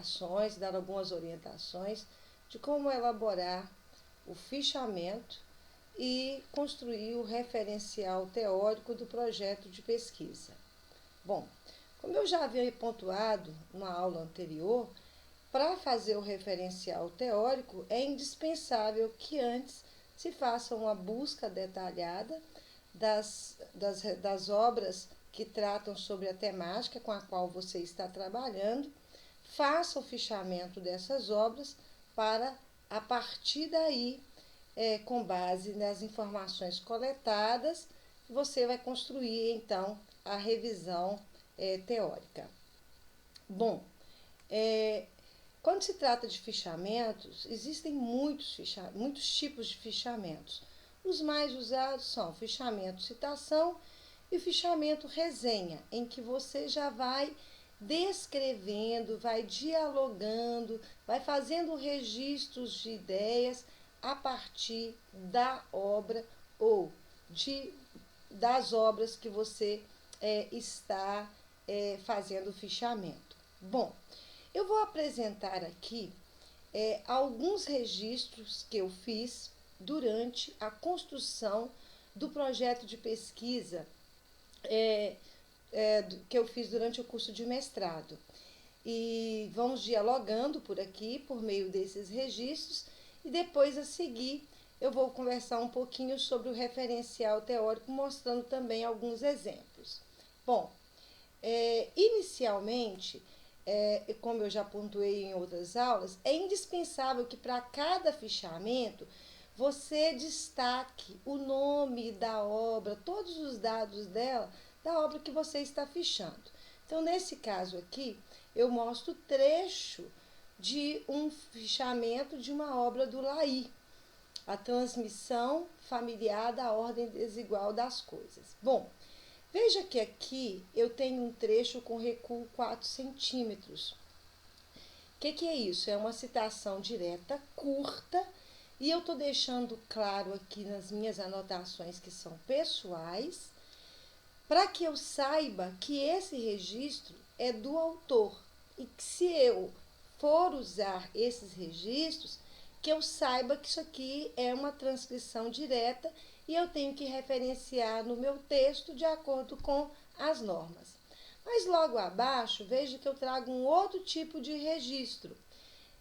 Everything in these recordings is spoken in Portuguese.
explicações, dar algumas orientações de como elaborar o fichamento e construir o referencial teórico do projeto de pesquisa. Bom, como eu já havia pontuado numa aula anterior, para fazer o referencial teórico é indispensável que antes se faça uma busca detalhada das obras que tratam sobre a temática com a qual você está trabalhando, faça o fichamento dessas obras para, a partir daí, com base nas informações coletadas, você vai construir, então, a revisão teórica. Bom, quando se trata de fichamentos, existem muitos tipos de fichamentos. Os mais usados são o fichamento citação e o fichamento resenha, em que você já vai descrevendo, vai dialogando, vai fazendo registros de ideias a partir da obra ou das obras que você está fazendo o fichamento. Bom, eu vou apresentar aqui alguns registros que eu fiz durante a construção do projeto de pesquisa que eu fiz durante o curso de mestrado. E vamos dialogando por aqui, por meio desses registros, e depois, a seguir, eu vou conversar um pouquinho sobre o referencial teórico, mostrando também alguns exemplos. Bom, inicialmente, como eu já pontuei em outras aulas, é indispensável que para cada fichamento você destaque o nome da obra, todos os dados dela, da obra que você está fichando. Então, nesse caso aqui, eu mostro trecho de um fichamento de uma obra do Lahy, A Transmissão Familiar da Ordem Desigual das Coisas. Bom, veja que aqui eu tenho um trecho com recuo 4 centímetros. O que é isso? É uma citação direta, curta, e eu estou deixando claro aqui nas minhas anotações que são pessoais, para que eu saiba que esse registro é do autor e que, se eu for usar esses registros, que eu saiba que isso aqui é uma transcrição direta e eu tenho que referenciar no meu texto de acordo com as normas. Mas logo abaixo, veja que eu trago um outro tipo de registro.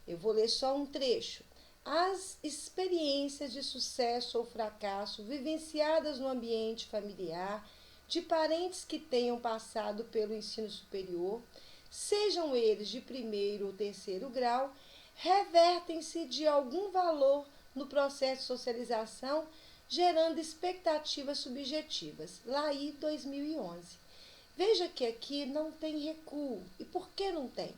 Eu vou ler só um trecho. As experiências de sucesso ou fracasso vivenciadas no ambiente familiar, de parentes que tenham passado pelo ensino superior, sejam eles de primeiro ou terceiro grau, revertem-se de algum valor no processo de socialização, gerando expectativas subjetivas. Lahy, 2011. Veja que aqui não tem recuo. E por que não tem?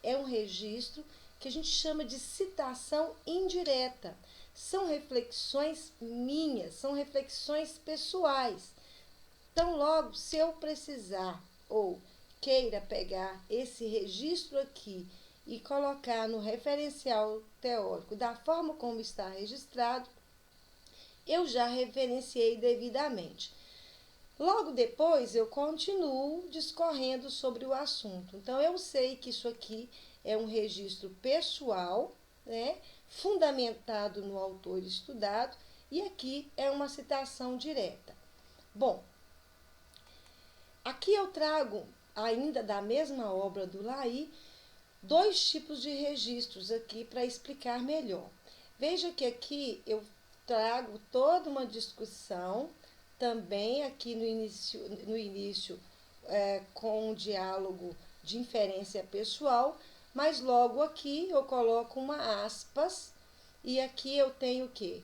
É um registro que a gente chama de citação indireta. São reflexões minhas, são reflexões pessoais. Então, logo, se eu precisar ou queira pegar esse registro aqui e colocar no referencial teórico da forma como está registrado, eu já referenciei devidamente. Logo depois, eu continuo discorrendo sobre o assunto. Então, eu sei que isso aqui é um registro pessoal, né, fundamentado no autor estudado, e aqui é uma citação direta. Bom, aqui eu trago, ainda da mesma obra do Lahy, 2 tipos de registros aqui para explicar melhor. Veja que aqui eu trago toda uma discussão, também aqui no início com um diálogo de inferência pessoal, mas logo aqui eu coloco uma aspas e aqui eu tenho o quê?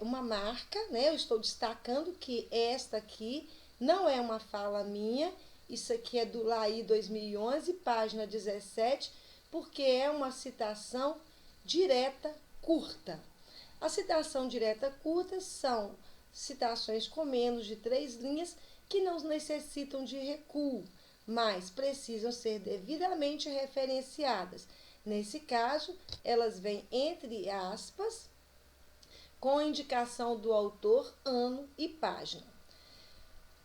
Uma marca, né? Eu estou destacando que esta aqui não é uma fala minha, isso aqui é do Lahy 2011, página 17, porque é uma citação direta curta. A citação direta curta são citações com menos de 3 linhas que não necessitam de recuo, mas precisam ser devidamente referenciadas. Nesse caso, elas vêm entre aspas, com a indicação do autor, ano e página.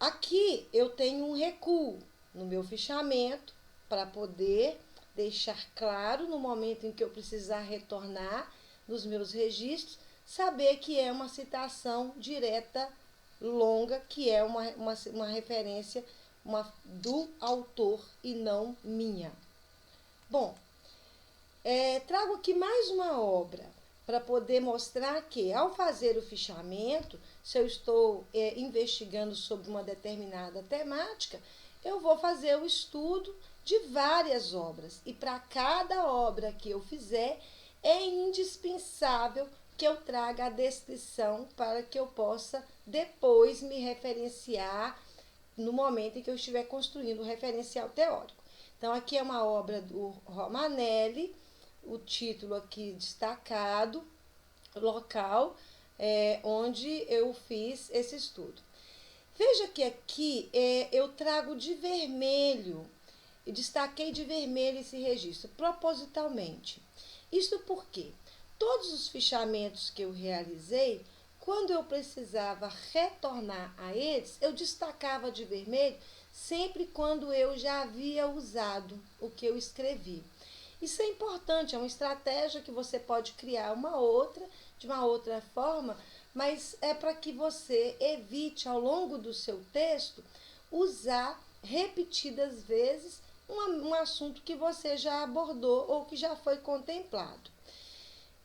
Aqui eu tenho um recuo no meu fichamento para poder deixar claro no momento em que eu precisar retornar nos meus registros, saber que é uma citação direta, longa, que é uma referência do autor e não minha. Bom, trago aqui mais uma obra para poder mostrar que, ao fazer o fichamento, se eu estou investigando sobre uma determinada temática, eu vou fazer o estudo de várias obras. E para cada obra que eu fizer, é indispensável que eu traga a descrição para que eu possa depois me referenciar no momento em que eu estiver construindo o referencial teórico. Então, aqui é uma obra do Romanelli, o título aqui destacado, local, onde eu fiz esse estudo. Veja que aqui eu trago de vermelho, eu destaquei de vermelho esse registro, propositalmente. Isso porque todos os fichamentos que eu realizei, quando eu precisava retornar a eles, eu destacava de vermelho sempre quando eu já havia usado o que eu escrevi. Isso é importante, é uma estratégia que você pode criar de uma outra forma, mas é para que você evite ao longo do seu texto usar repetidas vezes um assunto que você já abordou ou que já foi contemplado.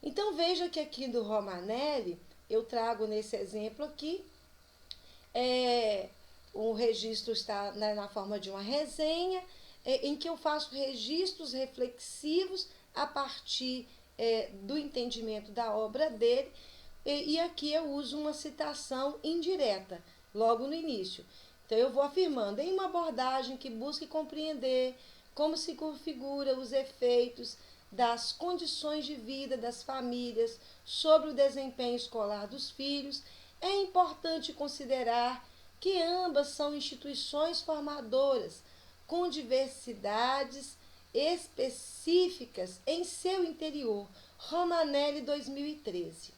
Então veja que aqui do Romanelli, eu trago nesse exemplo aqui, o registro está na forma de uma resenha, em que eu faço registros reflexivos a partir do entendimento da obra dele, e aqui eu uso uma citação indireta, logo no início. Então eu vou afirmando, em uma abordagem que busque compreender como se configura os efeitos das condições de vida das famílias sobre o desempenho escolar dos filhos, é importante considerar que ambas são instituições formadoras, com diversidades específicas em seu interior. Romanelli, 2013.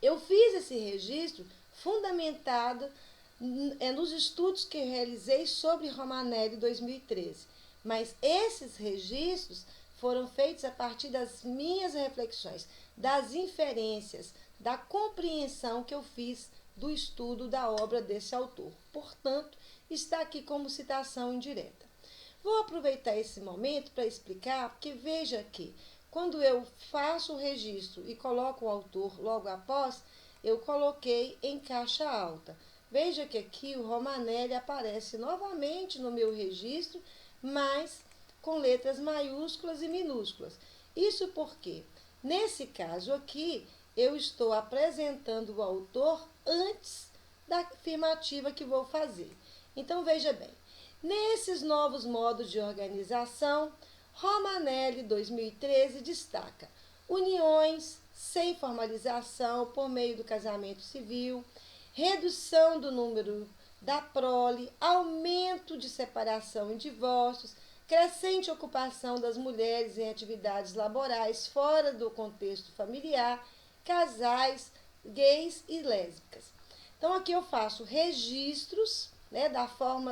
Eu fiz esse registro fundamentado nos estudos que eu realizei sobre Romanelli, 2013. Mas esses registros foram feitos a partir das minhas reflexões, das inferências, da compreensão que eu fiz do estudo da obra desse autor. Portanto, está aqui como citação indireta. Vou aproveitar esse momento para explicar, porque veja que quando eu faço o registro e coloco o autor logo após, eu coloquei em caixa alta. Veja que aqui o Romanelli aparece novamente no meu registro, mas com letras maiúsculas e minúsculas. Isso porque, nesse caso aqui, eu estou apresentando o autor antes da afirmativa que vou fazer. Então, veja bem, nesses novos modos de organização, Romanelli, 2013, destaca uniões sem formalização por meio do casamento civil, redução do número da prole, aumento de separação e divórcios, crescente ocupação das mulheres em atividades laborais fora do contexto familiar, casais gays e lésbicas. Então, aqui eu faço registros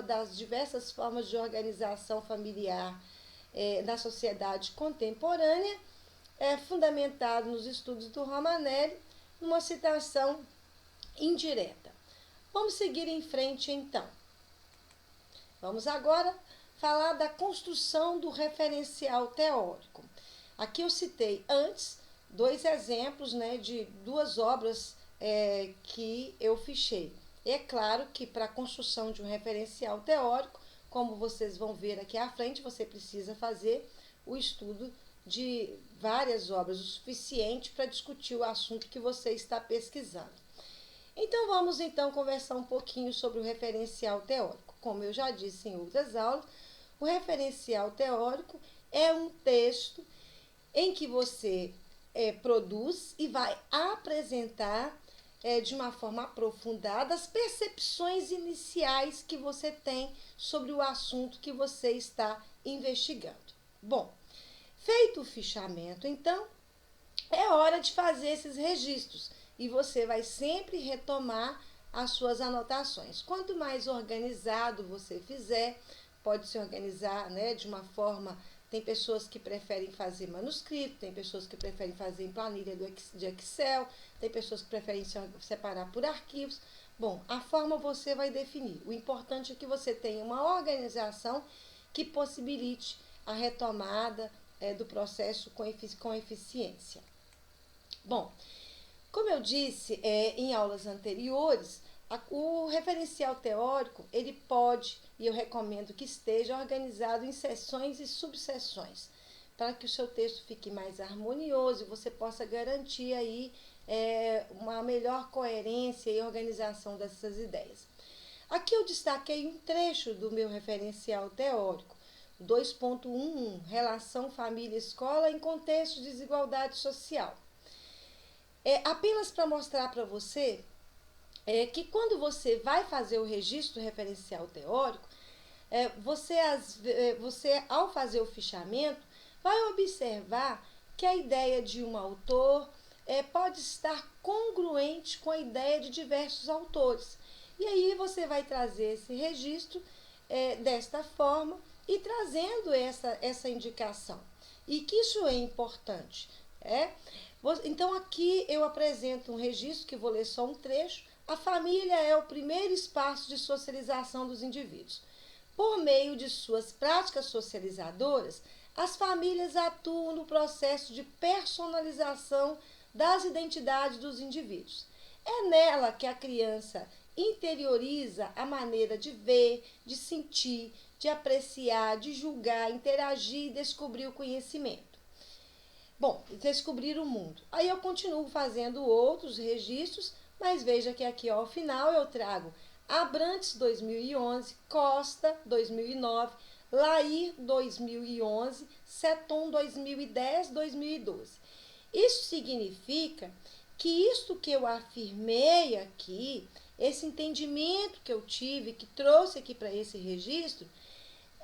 das diversas formas de organização familiar na sociedade contemporânea, fundamentado nos estudos do Romanelli, numa citação indireta. Vamos seguir em frente, então. Vamos agora falar da construção do referencial teórico. Aqui eu citei antes 2 exemplos de 2 obras que eu fichei. É claro que para a construção de um referencial teórico, como vocês vão ver aqui à frente, você precisa fazer o estudo de várias obras, o suficiente para discutir o assunto que você está pesquisando. Então, vamos conversar um pouquinho sobre o referencial teórico. Como eu já disse em outras aulas, o referencial teórico é um texto em que você produz e vai apresentar de uma forma aprofundada as percepções iniciais que você tem sobre o assunto que você está investigando. Bom, feito o fichamento, então, é hora de fazer esses registros e você vai sempre retomar as suas anotações. Quanto mais organizado você fizer, pode se organizar de uma forma Tem pessoas que preferem fazer manuscrito, tem pessoas que preferem fazer em planilha de Excel, tem pessoas que preferem separar por arquivos. Bom, a forma você vai definir. O importante é que você tenha uma organização que possibilite a retomada do processo com eficiência. Bom, como eu disse em aulas anteriores, o referencial teórico, ele pode, e eu recomendo que esteja organizado em seções e subseções, para que o seu texto fique mais harmonioso e você possa garantir aí uma melhor coerência e organização dessas ideias. Aqui eu destaquei um trecho do meu referencial teórico, 2.11, Relação Família-Escola em Contexto de Desigualdade Social. Apenas para mostrar para você que quando você vai fazer o registro referencial teórico, você, ao fazer o fichamento, vai observar que a ideia de um autor pode estar congruente com a ideia de diversos autores. E aí você vai trazer esse registro desta forma e trazendo essa indicação. E que isso é importante. Então aqui eu apresento um registro, que vou ler só um trecho. A família é o primeiro espaço de socialização dos indivíduos. Por meio de suas práticas socializadoras, as famílias atuam no processo de personalização das identidades dos indivíduos. É nela que a criança interioriza a maneira de ver, de sentir, de apreciar, de julgar, interagir e descobrir o conhecimento. Bom, descobrir o mundo. Aí eu continuo fazendo outros registros, mas veja que aqui ao final eu trago Abrantes 2011, Costa 2009, Lair 2011, Seton 2010, 2012. Isso significa que isto que eu afirmei aqui, esse entendimento que eu tive, que trouxe aqui para esse registro,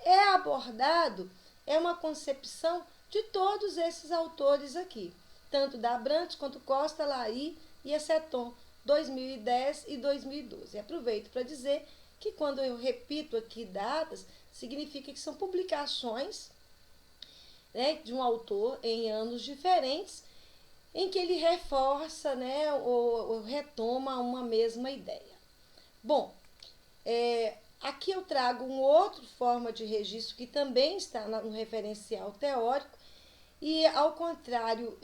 é abordado, é uma concepção de todos esses autores aqui, tanto da Abrantes quanto Costa, Lair e Seton, 2010 e 2012. Aproveito para dizer que quando eu repito aqui datas, significa que são publicações de um autor em anos diferentes, em que ele reforça ou retoma uma mesma ideia. Bom, aqui eu trago uma outra forma de registro que também está no referencial teórico e, ao contrário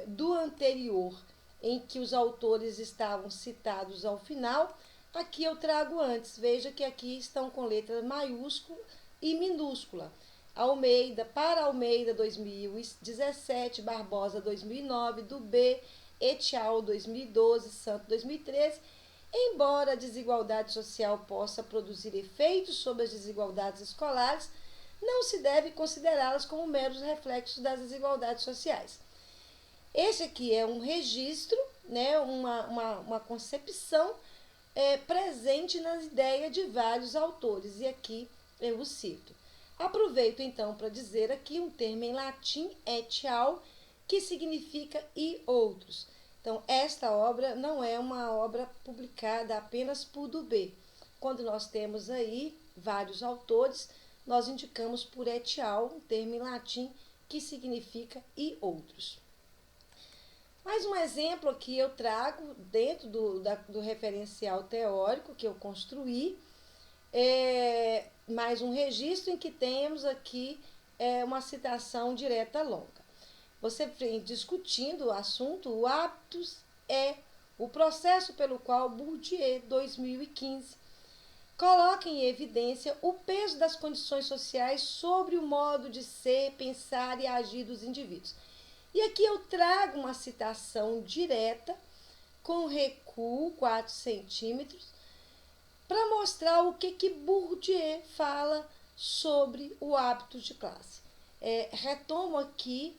do anterior, em que os autores estavam citados ao final, aqui eu trago antes. Veja que aqui estão com letra maiúscula e minúscula. Almeida, para Almeida 2017, Barbosa 2009, Dubé, Etial 2012, Santo 2013. Embora a desigualdade social possa produzir efeitos sobre as desigualdades escolares, não se deve considerá-las como meros reflexos das desigualdades sociais. Esse aqui é um registro, uma concepção presente nas ideias de vários autores, e aqui eu o cito. Aproveito então para dizer aqui um termo em latim, etial, que significa e outros. Então, esta obra não é uma obra publicada apenas por Dubé. Quando nós temos aí vários autores, nós indicamos por etial, um termo em latim que significa e outros. Mais um exemplo aqui eu trago dentro do referencial teórico que eu construí, mais um registro em que temos aqui uma citação direta longa. Você vem discutindo o assunto, o hábitos é o processo pelo qual Bourdieu, 2015, coloca em evidência o peso das condições sociais sobre o modo de ser, pensar e agir dos indivíduos. E aqui eu trago uma citação direta, com recuo, 4 centímetros, para mostrar o que Bourdieu fala sobre o hábito de classe. Retomo aqui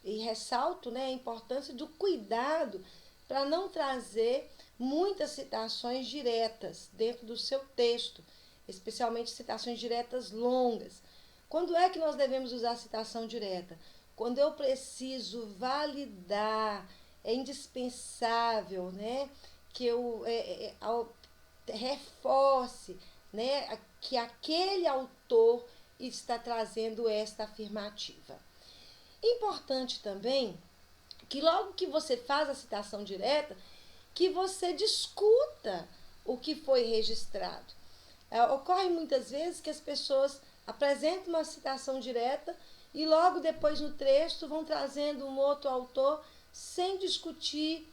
e ressalto a importância do cuidado para não trazer muitas citações diretas dentro do seu texto, especialmente citações diretas longas. Quando é que nós devemos usar a citação direta? Quando eu preciso validar, é indispensável, que eu reforce, que aquele autor está trazendo esta afirmativa. Importante também que logo que você faz a citação direta, que você discuta o que foi registrado. Ocorre muitas vezes que as pessoas apresentam uma citação direta e logo depois no texto vão trazendo um outro autor sem discutir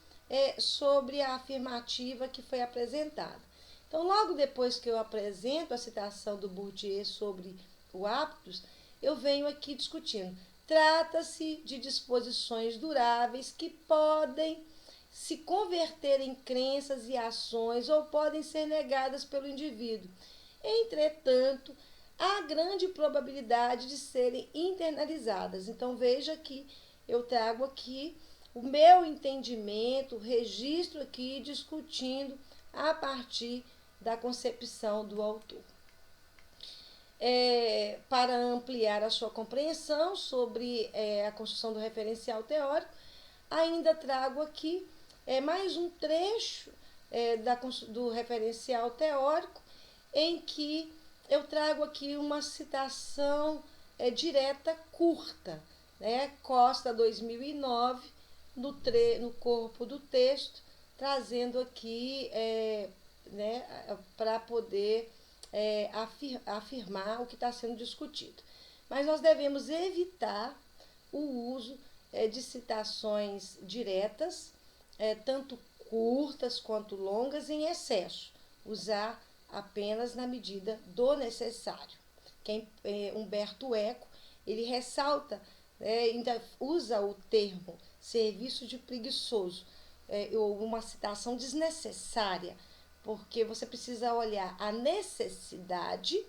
sobre a afirmativa que foi apresentada. Então, logo depois que eu apresento a citação do Bourdieu sobre o hábitos, eu venho aqui discutindo. Trata-se de disposições duráveis que podem se converter em crenças e ações ou podem ser negadas pelo indivíduo. Entretanto, há grande probabilidade de serem internalizadas. Então, veja que eu trago aqui o meu entendimento, o registro aqui discutindo a partir da concepção do autor. Para ampliar a sua compreensão sobre a construção do referencial teórico, ainda trago aqui mais um trecho do referencial teórico, em que eu trago aqui uma citação direta curta, né? Costa 2009, no corpo do texto, trazendo aqui para poder afirmar o que está sendo discutido. Mas nós devemos evitar o uso de citações diretas, tanto curtas quanto longas, em excesso. Usar apenas na medida do necessário. Humberto Eco, ele ressalta, ainda usa o termo serviço de preguiçoso, uma citação desnecessária, porque você precisa olhar a necessidade,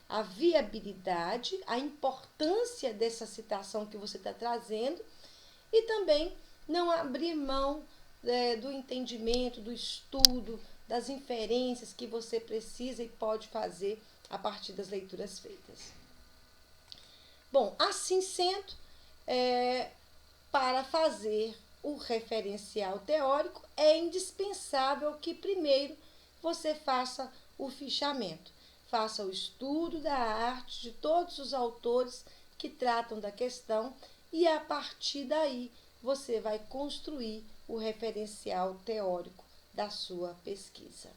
a viabilidade, a importância dessa citação que você está trazendo e também não abrir mão do entendimento, do estudo, das inferências que você precisa e pode fazer a partir das leituras feitas. Bom, assim sendo, para fazer o referencial teórico, é indispensável que primeiro você faça o fichamento, faça o estudo da arte de todos os autores que tratam da questão e a partir daí você vai construir o referencial teórico da sua pesquisa.